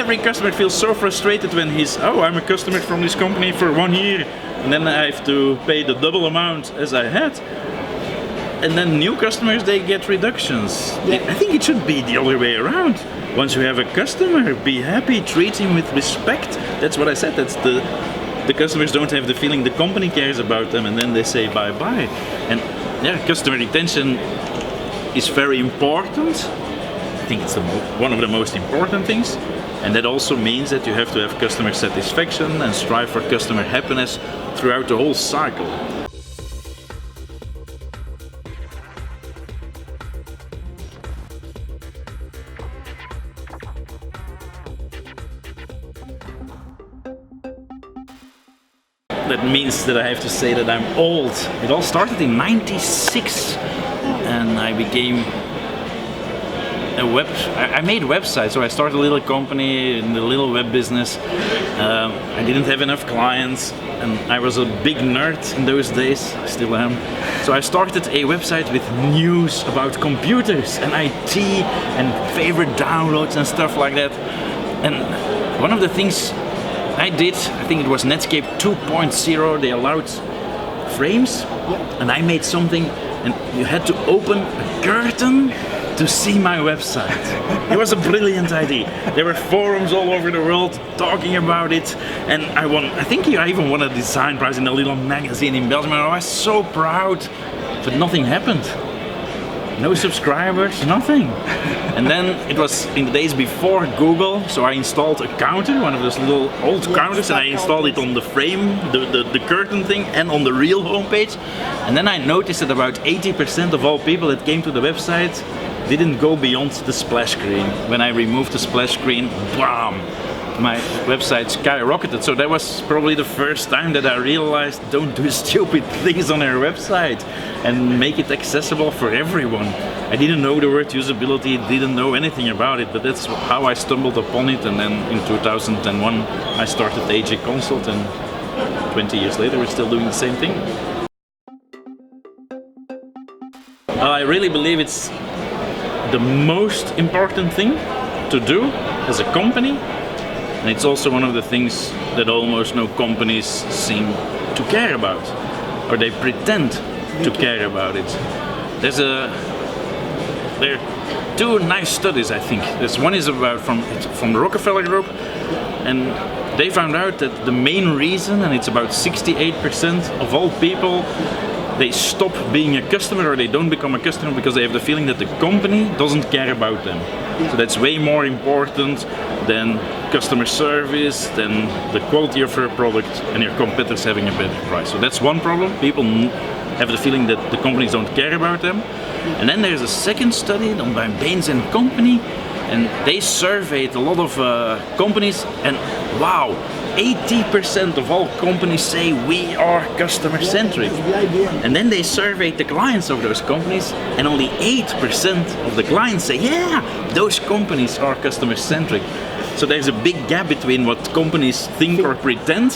every customer feels so frustrated when he's, oh, I'm a customer from this company for 1 year, and then I have to pay the double amount as I had. And then new customers, they get reductions. I think it should be the other way around. Once you have a customer, be happy, treat him with respect. That's what I said. That's the customers don't have the feeling the company cares about them, and then they say bye-bye. And yeah, customer retention is very important. I think it's one of the most important things. And that also means that you have to have customer satisfaction and strive for customer happiness throughout the whole cycle. That means that I have to say that I'm old. It all started in '96, and I became I made websites, so I started a little company in the little web business. I didn't have enough clients, and I was a big nerd in those days, still am. So I started a website with news about computers and IT and favorite downloads and stuff like that. And one of the things I did, I think it was Netscape 2.0, they allowed frames, and I made something, and you had to open a curtain to see my website. It was a brilliant idea. There were forums all over the world talking about it, and I think I even won a design prize in a little magazine in Belgium, and I was so proud, but nothing happened. No subscribers, nothing. And then it was in the days before Google, so I installed a counter, one of those little old counters, and I installed it on the frame, the curtain thing, and on the real homepage. And then I noticed that about 80% of all people that came to the website didn't go beyond the splash screen. When I removed the splash screen, bam! My website skyrocketed. So that was probably the first time that I realized don't do stupid things on your website and make it accessible for everyone. I didn't know the word usability, didn't know anything about it, but that's how I stumbled upon it. And then in 2001 I started AJ Consult, and 20 years later we're still doing the same thing. I really believe it's the most important thing to do as a company. And it's also one of the things that almost no companies seem to care about, or they pretend to care about it. There are two nice studies, I think. One is from the Rockefeller Group, and they found out that the main reason, and it's about 68% of all people, they stop being a customer or they don't become a customer because they have the feeling that the company doesn't care about them. So that's way more important than customer service, than the quality of your product and your competitors having a better price. So that's one problem. People have the feeling that the companies don't care about them. And then there's a second study done by Baines and Company, and they surveyed a lot of companies, and wow, 80% of all companies say we are customer centric. And then they surveyed the clients of those companies, and only 8% of the clients say, yeah, those companies are customer centric. So there's a big gap between what companies think or pretend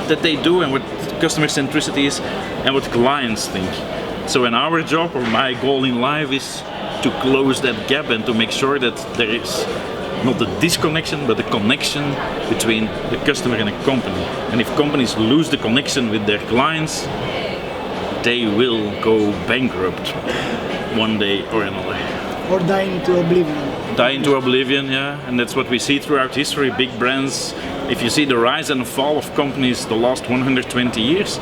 that they do and what customer centricity is and what clients think. So in our job, or my goal in life, is to close that gap and to make sure that there is not a disconnection, but a connection between the customer and a company. And if companies lose the connection with their clients, they will go bankrupt one day or another. Or die into oblivion. Die into oblivion, yeah. And that's what we see throughout history, big brands. If you see the rise and fall of companies the last 120 years,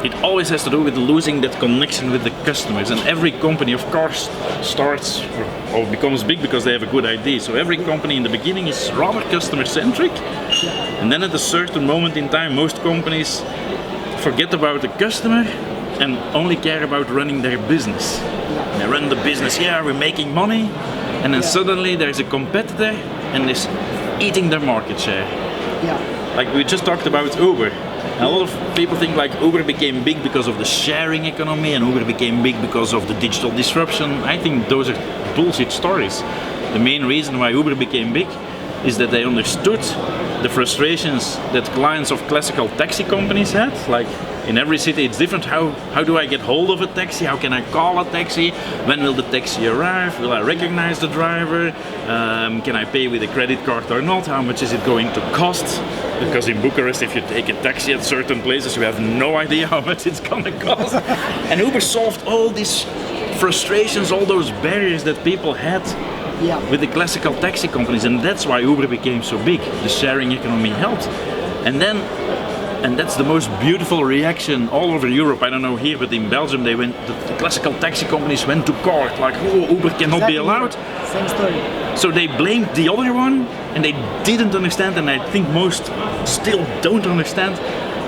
it always has to do with losing that connection with the customers. And every company, of course, starts or becomes big because they have a good idea. So every company in the beginning is rather customer-centric. And then at a certain moment in time, most companies forget about the customer and only care about running their business. They run the business, yeah, we're making money. And then suddenly there's a competitor and is eating their market share. Like we just talked about Uber. And a lot of people think like Uber became big because of the sharing economy and Uber became big because of the digital disruption. I think those are bullshit stories. The main reason why Uber became big is that they understood the frustrations that clients of classical taxi companies had, like In every city it's different. How do I get hold of a taxi? How can I call a taxi? When will the taxi arrive? Will I recognize the driver? Can I pay with a credit card or not? How much is it going to cost? Because in Bucharest, if you take a taxi at certain places, you have no idea how much it's gonna cost. And Uber solved all these frustrations, all those barriers that people had with the classical taxi companies, and that's why Uber became so big. The sharing economy helped. And that's the most beautiful reaction all over Europe. I don't know here, but in Belgium, the classical taxi companies went to court, like, oh, Uber cannot be allowed. Same story. So they blamed the other one, and they didn't understand, and I think most still don't understand.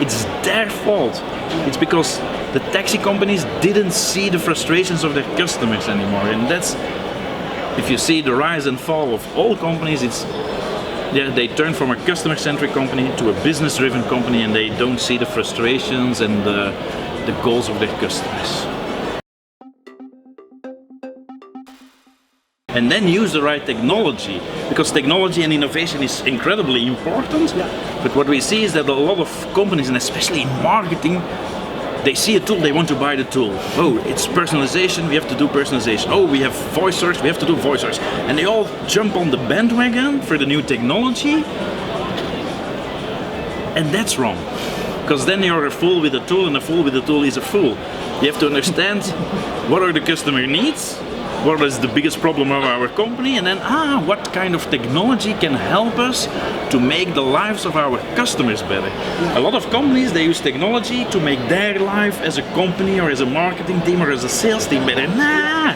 It's their fault. It's because the taxi companies didn't see the frustrations of their customers anymore. And that's, if you see the rise and fall of all companies, they turn from a customer-centric company to a business-driven company, and they don't see the frustrations and the goals of their customers. And then use the right technology, because technology and innovation is incredibly important. But what we see is that a lot of companies, and especially in marketing, they see a tool, they want to buy the tool. Oh, it's personalization, we have to do personalization. Oh, we have voice search, we have to do voice search. And they all jump on the bandwagon for the new technology. And that's wrong. Because then you're a fool with a tool, and a fool with a tool is a fool. You have to understand what are the customer needs, what is the biggest problem of our company, and then what kind of technology can help us to make the lives of our customers better. A lot of companies, they use technology to make their life as a company or as a marketing team or as a sales team better. Nah!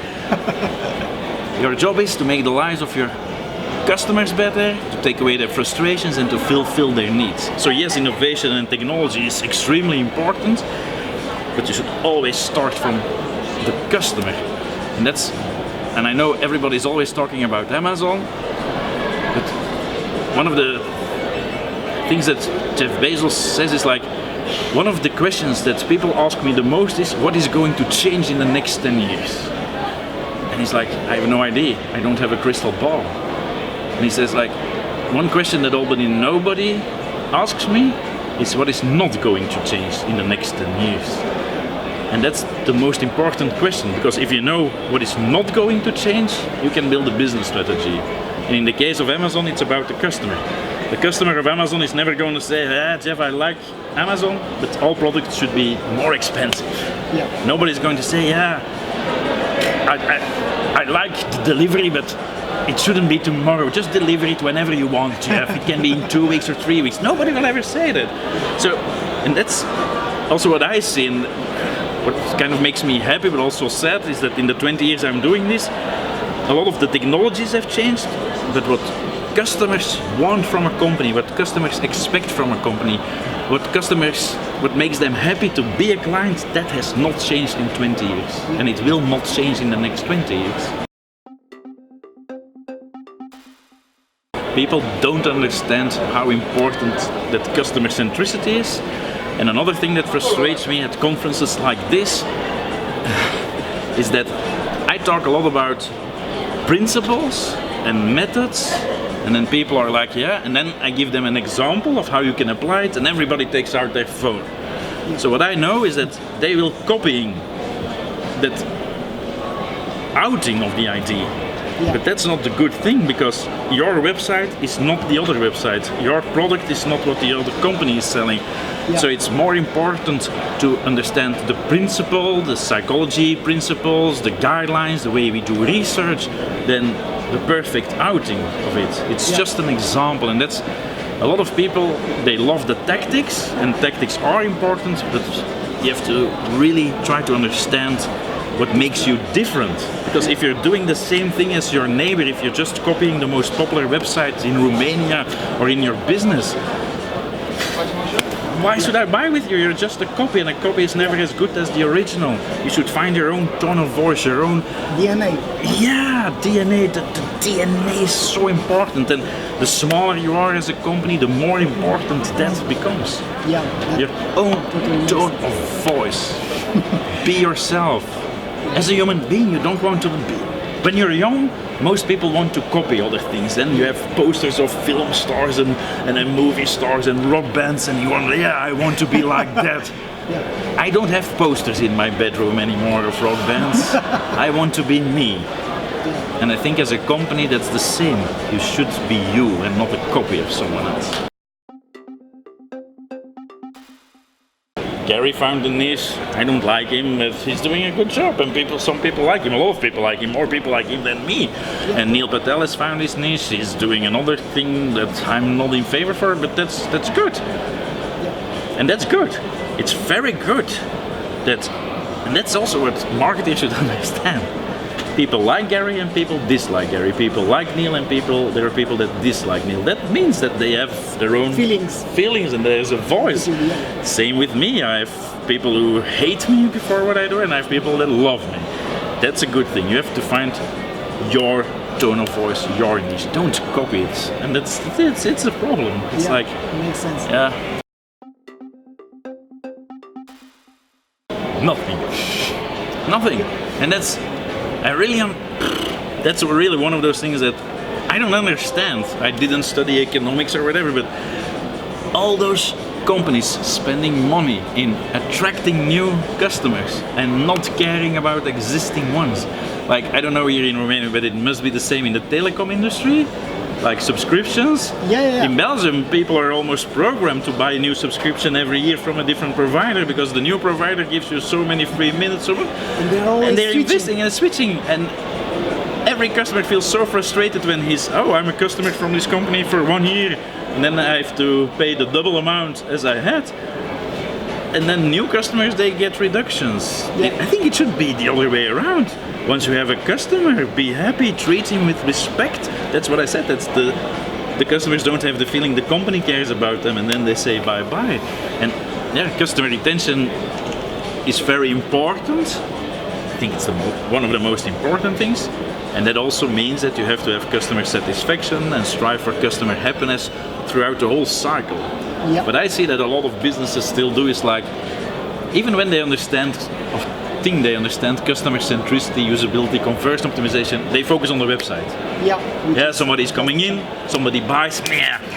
Your job is to make the lives of your customers better, to take away their frustrations and to fulfill their needs. So yes, innovation and technology is extremely important, but you should always start from the customer. And I know everybody's always talking about Amazon, but one of the things that Jeff Bezos says is like, one of the questions that people ask me the most is, what is going to change in the next 10 years? And he's like, I have no idea, I don't have a crystal ball. And he says like, one question that nobody asks me is, what is not going to change in the next 10 years? And that's the most important question, because if you know what is not going to change, you can build a business strategy. And in the case of Amazon, it's about the customer. The customer of Amazon is never going to say, Jeff, I like Amazon, but all products should be more expensive. Nobody's going to say, I like the delivery, but it shouldn't be tomorrow. Just deliver it whenever you want, Jeff. It can be in 2 weeks or 3 weeks. Nobody will ever say that. So, and that's also what I see. And what kind of makes me happy but also sad is that in the 20 years I'm doing this, a lot of the technologies have changed, but what customers want from a company, what customers expect from a company, what makes them happy to be a client, that has not changed in 20 years. And it will not change in the next 20 years. People don't understand how important that customer centricity is. And another thing that frustrates me at conferences like this is that I talk a lot about principles and methods, and then people are like, and then I give them an example of how you can apply it, and everybody takes out their phone. So what I know is that they will copying that outing of the idea. But that's not the good thing, because your website is not the other website. Your product is not what the other company is selling. So it's more important to understand the principle, the psychology principles, the guidelines, the way we do research, than the perfect outing of it. It's just an example, and that's a lot of people, they love the tactics, and tactics are important, but you have to really try to understand what makes you different. Because if you're doing the same thing as your neighbor, if you're just copying the most popular websites in Romania or in your business, why should I buy with you? You're just a copy, and a copy is never as good as the original. You should find your own tone of voice, your own DNA. Yeah, DNA. The DNA is so important, and the smaller you are as a company, the more important that becomes. Your own tone of voice. Be yourself. As a human being, you don't want to be. When you're young, most people want to copy other things. Then you have posters of film stars and then movie stars and rock bands, and you want, I want to be like that. Yeah. I don't have posters in my bedroom anymore of rock bands. I want to be me. And I think as a company that's the same. You should be you and not a copy of someone else. Gary found a niche. I don't like him, but he's doing a good job, and some people like him. A lot of people like him. More people like him than me. And Neil Patel has found his niche. He's doing another thing that I'm not in favor for, but that's good. And that's good. It's very good. And that's also what marketers should understand. People like Gary and people dislike Gary. People like Neil and there are people that dislike Neil. That means that they have their own feelings and there's a voice. Yeah. Same with me. I have people who hate me for what I do, and I have people that love me. That's a good thing. You have to find your tone of voice, your niche. Don't copy it. And it's a problem. It's like, makes sense. Yeah. Nothing. And that's really one of those things that I don't understand. I didn't study economics or whatever, but all those companies spending money in attracting new customers and not caring about existing ones. Like, I don't know here in Romania, but it must be the same in the telecom industry. Like subscriptions. Yeah. In Belgium, people are almost programmed to buy a new subscription every year from a different provider because the new provider gives you so many free minutes. And they're investing and switching. And every customer feels so frustrated when I'm a customer from this company for 1 year, and then I have to pay the double amount as I had. And then new customers, they get reductions. Yeah. I think it should be the other way around. Once you have a customer, be happy, treat him with respect. That's what I said. That's the customers don't have the feeling the company cares about them, and then they say bye-bye. And customer retention is very important. I think it's one of the most important things. And that also means that you have to have customer satisfaction and strive for customer happiness throughout the whole cycle. Yeah. But I see that a lot of businesses still do is like, even when they they understand customer centricity, usability, conversion optimization, they focus on the website. Yeah. Somebody's coming in, somebody buys,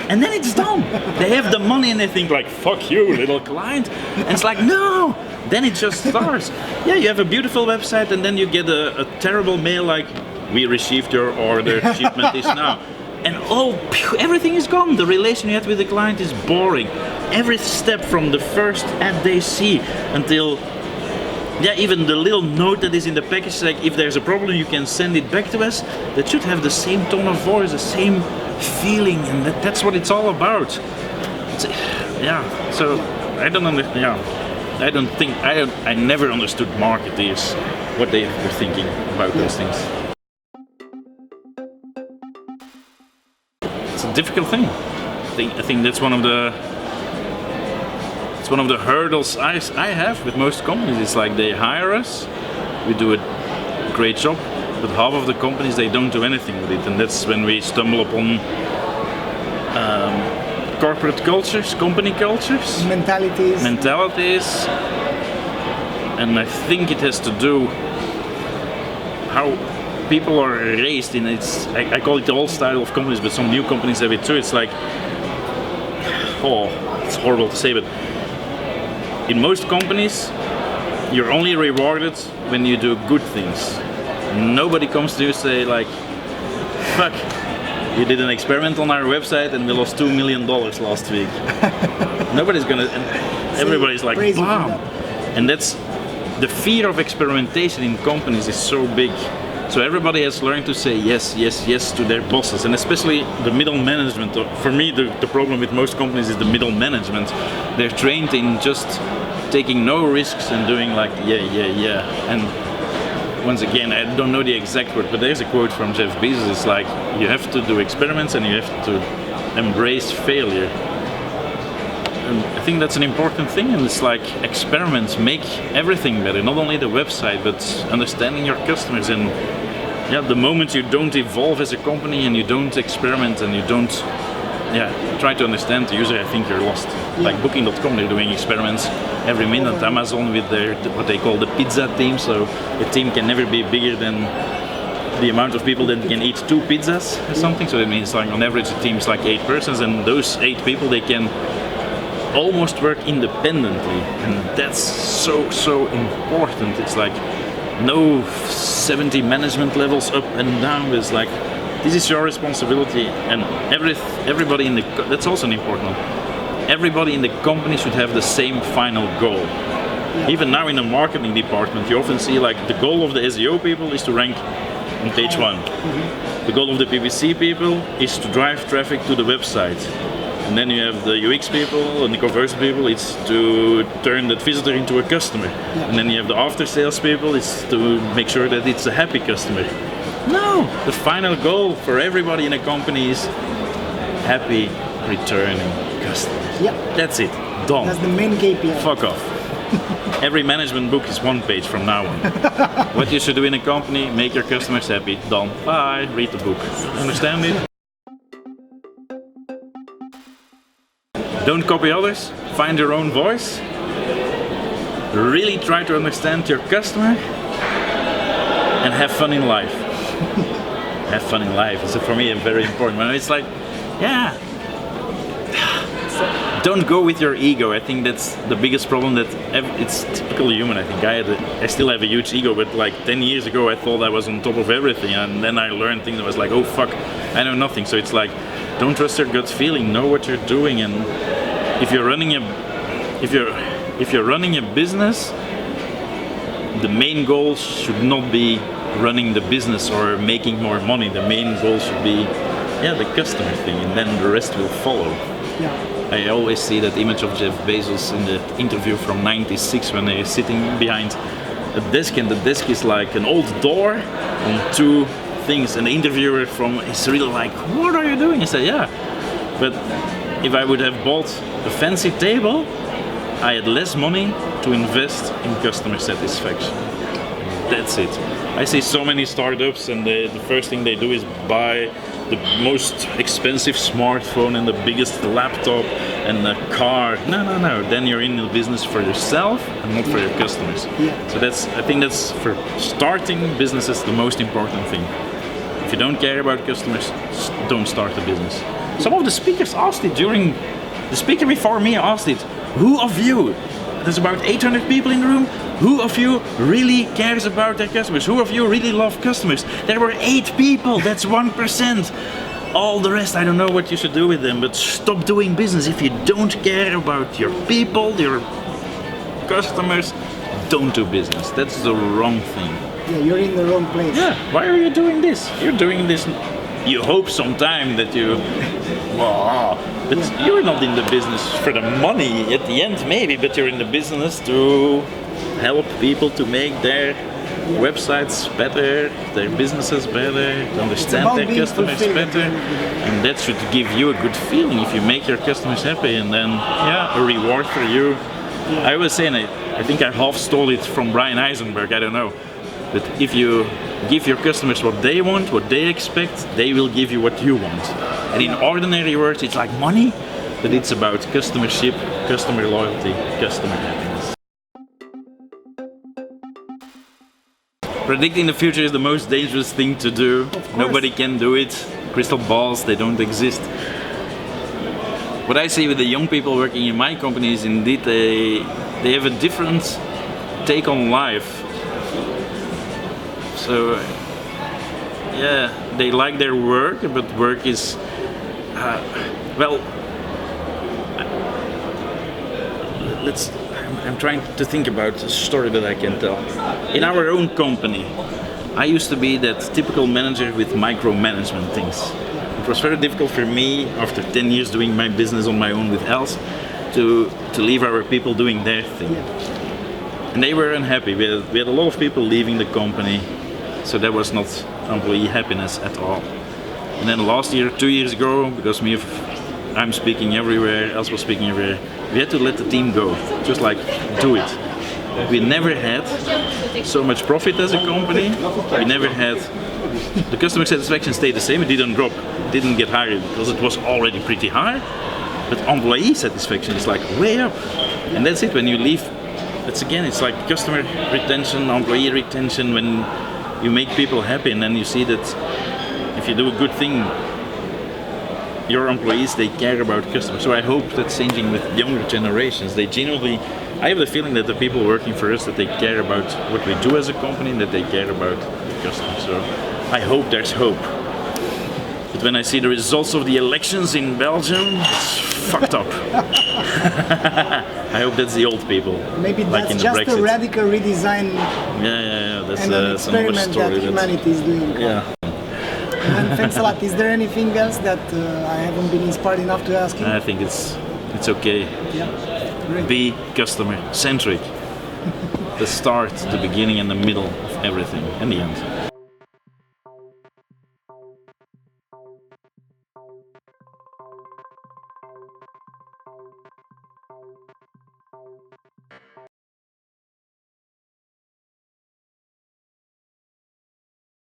and then it's done. They have the money and they think like, fuck you, little client. And it's like, no, then it just starts. You have a beautiful website and then you get a terrible mail like, we received your order, shipment is now. And everything is gone. The relation you had with the client is boring. Every step from the first ad they see until even the little note that is in the package, like if there's a problem you can send it back to us, that should have the same tone of voice, the same feeling, and that's what it's all about. So I don't understand. I never understood marketers, what they were thinking about those things. It's a difficult thing. I think that's one of the hurdles I have with most companies. It's like they hire us, we do a great job, but half of the companies, they don't do anything with it, and that's when we stumble upon corporate cultures, company cultures, mentalities, and I think it has to do how people are raised in. I call it the old style of companies, but some new companies have it too. It's like, it's horrible to say, but in most companies, you're only rewarded when you do good things. Nobody comes to you and say like, fuck, you did an experiment on our website and we lost $2 million last week. Nobody's gonna, and everybody's like, wow. And that's, the fear of experimentation in companies is so big. So everybody has learned to say yes, yes, yes to their bosses, and especially the middle management. For me, the problem with most companies is the middle management. They're trained in just taking no risks and doing like, yeah. And once again, I don't know the exact word, but there's a quote from Jeff Bezos. It's like, you have to do experiments and you have to embrace failure. And I think that's an important thing, and it's like experiments make everything better, not only the website, but understanding your customers. And the moment you don't evolve as a company and you don't experiment and you don't try to understand the user, I think you're lost. Like Booking.com, they're doing experiments every minute. Amazon with their, what they call the pizza team, so a team can never be bigger than the amount of people that can eat 2 pizzas or something. So that means like on average a team is like 8 persons, and those 8 people, they can almost work independently, and that's so important. It's like no 70 management levels up and down. It's like this is your responsibility, and everybody in the that's also an important one. Everybody in the company should have the same final goal. Even now in the marketing department, you often see like the goal of the SEO people is to rank on page 1. The goal of the PPC people is to drive traffic to the website. And then you have the UX people and the conversion people, it's to turn that visitor into a customer. And then you have the after sales people, it's to make sure that it's a happy customer. No! The final goal for everybody in a company is happy returning customers. Yeah. That's it. Done. That's the main KPI. Fuck off. Every management book is 1 page from now on. What you should do in a company, make your customers happy. Done. Bye. Read the book. Understand it? Don't copy others. Find your own voice. Really try to understand your customer. And have fun in life. Have fun in life. It's for me a very important one. It's like, yeah. Don't go with your ego. I think that's the biggest problem. That it's typically human. I think I still have a huge ego, but like 10 years ago I thought I was on top of everything, and then I learned things. I was like, oh fuck, I know nothing. So it's like, don't trust your gut feeling. Know what you're doing, and if you're running a business, the main goal should not be running the business or making more money. The main goal should be, the customer thing, and then the rest will follow. Yeah. I always see that image of Jeff Bezos in the interview from '96 when they're sitting behind a desk, and the desk is like an old door on 2 things, and the interviewer is really like, what are you doing? He said, yeah, but if I would have bought a fancy table, I had less money to invest in customer satisfaction. That's it. I see so many startups, and the first thing they do is buy the most expensive smartphone and the biggest laptop and a car. No. Then you're in the business for yourself and not for your customers. Yeah. So I think that's for starting businesses the most important thing. If you don't care about customers, don't start a business. Some of the speakers asked it the speaker before me asked it, who of you, there's about 800 people in the room, who of you really cares about their customers? Who of you really love customers? There were 8 people, that's 1%. All the rest, I don't know what you should do with them, but stop doing business. If you don't care about your people, your customers, don't do business. That's the wrong thing. Yeah, you're in the wrong place. Yeah, why are you doing this? You're doing this, you hope sometime that you, but you're not in the business for the money at the end maybe, but you're in the business to help people to make their websites better, their businesses better, to understand their customers better, and that should give you a good feeling if you make your customers happy, and then a reward for you. I was saying, I think I half stole it from Brian Eisenberg, I don't know, but if you give your customers what they want, what they expect, they will give you what you want. And in ordinary words, it's like money, but it's about customership, customer loyalty, customer happiness. Predicting the future is the most dangerous thing to do. Nobody can do it. Crystal balls, they don't exist. What I see with the young people working in my company is indeed they have a different take on life. So they like their work, but work is I'm trying to think about a story that I can tell. In our own company, I used to be that typical manager with micromanagement things. It was very difficult for me, after 10 years doing my business on my own with Els, to leave our people doing their thing. And they were unhappy. We had a lot of people leaving the company, so that was not employee happiness at all. And then last year, 2 years ago, because I'm speaking everywhere, Els was speaking everywhere, we had to let the team go, just like do it. We never had so much profit as a company, we never had, the customer satisfaction stayed the same, it didn't drop, it didn't get higher because it was already pretty high, but employee satisfaction is like way up. And that's it, when you leave, it's like customer retention, employee retention, when you make people happy, and then you see that if you do a good thing, your employees, they care about customers. So I hope that's changing with younger generations. They genuinely, I have the feeling that the people working for us, that they care about what we do as a company, and that they care about the customers. So I hope there's hope. But when I see the results of the elections in Belgium, it's fucked up. I hope that's the old people. Maybe like that's in the just Brexit. a radical redesign Yeah. That's and an another experiment story. that humanity is doing. Yeah. And thanks a lot. Is there anything else that I haven't been inspired enough to ask you? I think it's okay. Yeah, great. Be customer centric. The start, the beginning, and the middle of everything, and the end.